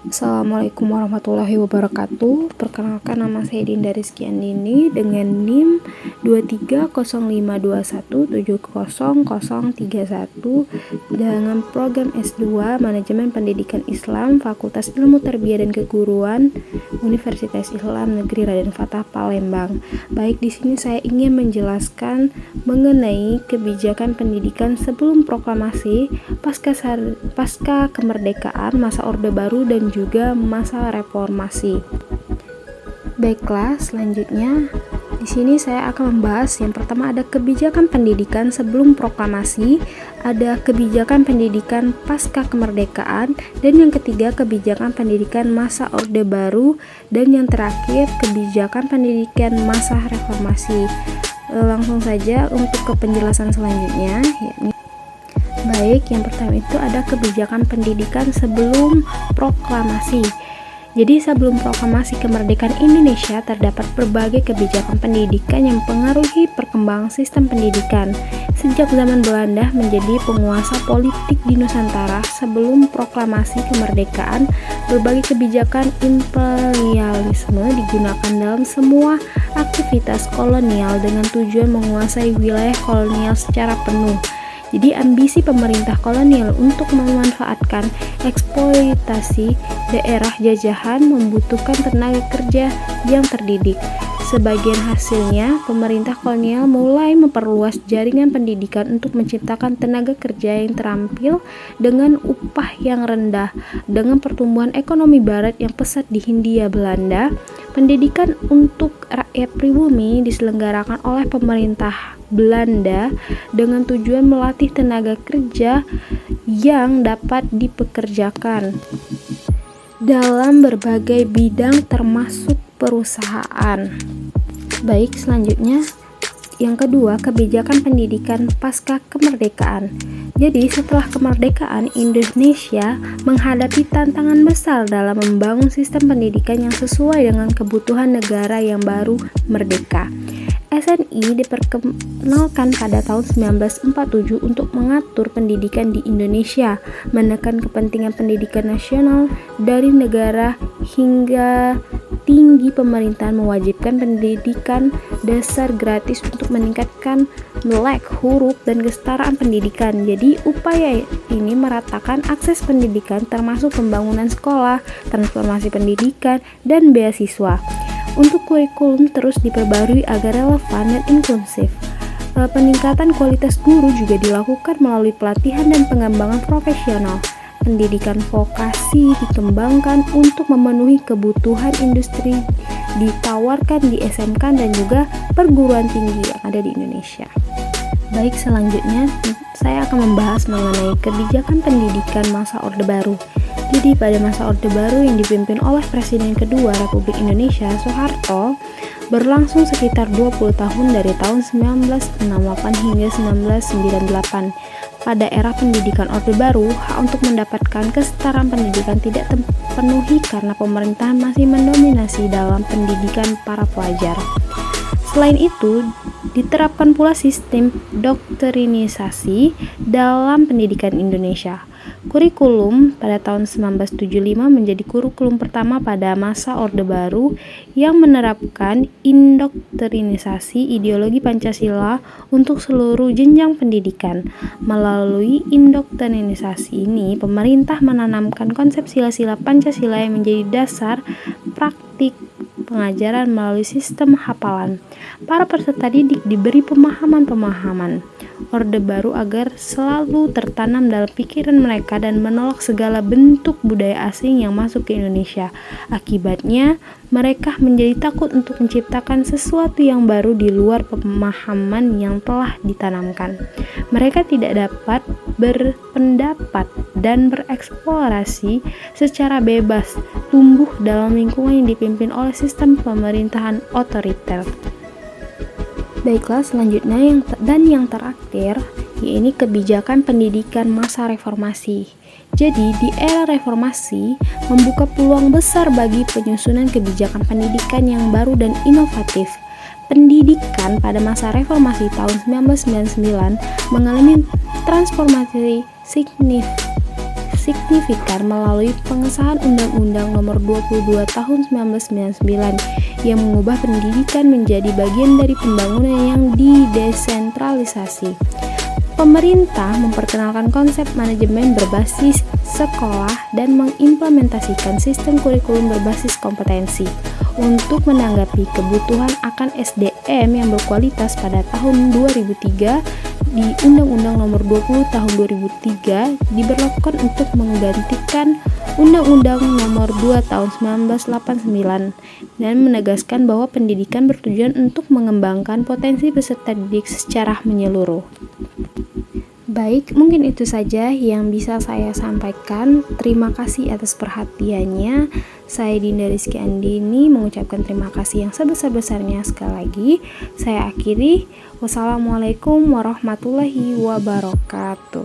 Assalamualaikum warahmatullahi wabarakatuh. Perkenalkan, nama saya Dinda Rizky Andini dengan NIM 23052170031 dengan program S2 Manajemen Pendidikan Islam Fakultas Ilmu Tarbiyah dan Keguruan Universitas Islam Negeri Raden Fatah Palembang. Baik, di sini saya ingin menjelaskan mengenai kebijakan pendidikan sebelum proklamasi, pasca kemerdekaan, masa Orde Baru dan juga masa reformasi. Baiklah, selanjutnya di sini saya akan membahas yang pertama ada kebijakan pendidikan sebelum proklamasi, ada kebijakan pendidikan pasca kemerdekaan, dan yang ketiga kebijakan pendidikan masa Orde Baru, dan yang terakhir kebijakan pendidikan masa reformasi. Langsung saja untuk ke penjelasan selanjutnya, yakni baik, yang pertama itu ada kebijakan pendidikan sebelum proklamasi. Jadi sebelum proklamasi kemerdekaan Indonesia terdapat berbagai kebijakan pendidikan yang mempengaruhi perkembangan sistem pendidikan. Sejak zaman Belanda menjadi penguasa politik di Nusantara sebelum proklamasi kemerdekaan, berbagai kebijakan imperialisme digunakan dalam semua aktivitas kolonial dengan tujuan menguasai wilayah kolonial secara penuh. Jadi ambisi pemerintah kolonial untuk memanfaatkan eksploitasi daerah jajahan membutuhkan tenaga kerja yang terdidik. Sebagian hasilnya, pemerintah kolonial mulai memperluas jaringan pendidikan untuk menciptakan tenaga kerja yang terampil dengan upah yang rendah. Dengan pertumbuhan ekonomi barat yang pesat di Hindia Belanda, pendidikan untuk rakyat pribumi diselenggarakan oleh pemerintah Belanda dengan tujuan melatih tenaga kerja yang dapat dipekerjakan dalam berbagai bidang termasuk perusahaan. Baik, selanjutnya yang kedua, kebijakan pendidikan pasca kemerdekaan. Jadi setelah kemerdekaan, Indonesia menghadapi tantangan besar dalam membangun sistem pendidikan yang sesuai dengan kebutuhan negara yang baru merdeka. SNI diperkenalkan pada tahun 1947 untuk mengatur pendidikan di Indonesia, menekan kepentingan pendidikan nasional dari negara hingga tinggi pemerintahan mewajibkan pendidikan dasar gratis untuk meningkatkan melek, huruf, dan kesetaraan pendidikan. Jadi upaya ini meratakan akses pendidikan termasuk pembangunan sekolah, transformasi pendidikan, dan beasiswa. Untuk kurikulum terus diperbarui agar relevan dan inklusif. Peningkatan kualitas guru juga dilakukan melalui pelatihan dan pengembangan profesional. Pendidikan vokasi dikembangkan untuk memenuhi kebutuhan industri ditawarkan di SMK dan juga perguruan tinggi yang ada di Indonesia. Baik, selanjutnya saya akan membahas mengenai kebijakan pendidikan masa Orde Baru. Jadi pada masa Orde Baru yang dipimpin oleh Presiden kedua Republik Indonesia Soeharto berlangsung sekitar 20 tahun dari tahun 1968 hingga 1998. Pada era pendidikan Orde Baru, hak untuk mendapatkan kesetaraan pendidikan tidak terpenuhi karena pemerintahan masih mendominasi dalam pendidikan para pelajar. Selain itu, diterapkan pula sistem doktrinisasi dalam pendidikan Indonesia. Kurikulum pada tahun 1975 menjadi kurikulum pertama pada masa Orde Baru yang menerapkan indoktrinisasi ideologi Pancasila untuk seluruh jenjang pendidikan. Melalui indoktrinisasi ini, pemerintah menanamkan konsep sila-sila Pancasila yang menjadi dasar praktik pengajaran melalui sistem hafalan. Para peserta didik diberi pemahaman-pemahaman Orde Baru agar selalu tertanam dalam pikiran mereka dan menolak segala bentuk budaya asing yang masuk ke Indonesia. Akibatnya, mereka menjadi takut untuk menciptakan sesuatu yang baru di luar pemahaman yang telah ditanamkan. Mereka tidak dapat berpendapat dan bereksplorasi secara bebas, tumbuh dalam lingkungan yang dipimpin oleh sistem pemerintahan otoriter. Baiklah, selanjutnya yang terakhir, yaitu kebijakan pendidikan masa reformasi. Jadi, di era reformasi membuka peluang besar bagi penyusunan kebijakan pendidikan yang baru dan inovatif. Pendidikan pada masa reformasi tahun 1999 mengalami transformasi signifikan melalui pengesahan Undang-Undang Nomor 22 Tahun 1999 yang mengubah pendidikan menjadi bagian dari pembangunan yang didesentralisasi. Pemerintah memperkenalkan konsep manajemen berbasis sekolah dan mengimplementasikan sistem kurikulum berbasis kompetensi untuk menanggapi kebutuhan akan SDM yang berkualitas pada tahun 2003 di Undang-Undang Nomor 20 Tahun 2003 diberlakukan untuk menggantikan Undang-Undang Nomor 2 Tahun 1989 dan menegaskan bahwa pendidikan bertujuan untuk mengembangkan potensi peserta didik secara menyeluruh. Baik, mungkin itu saja yang bisa saya sampaikan. Terima kasih atas perhatiannya. Saya Dinda Rizky Andini mengucapkan terima kasih yang sebesar-besarnya sekali lagi. Saya akhiri. Wassalamualaikum warahmatullahi wabarakatuh.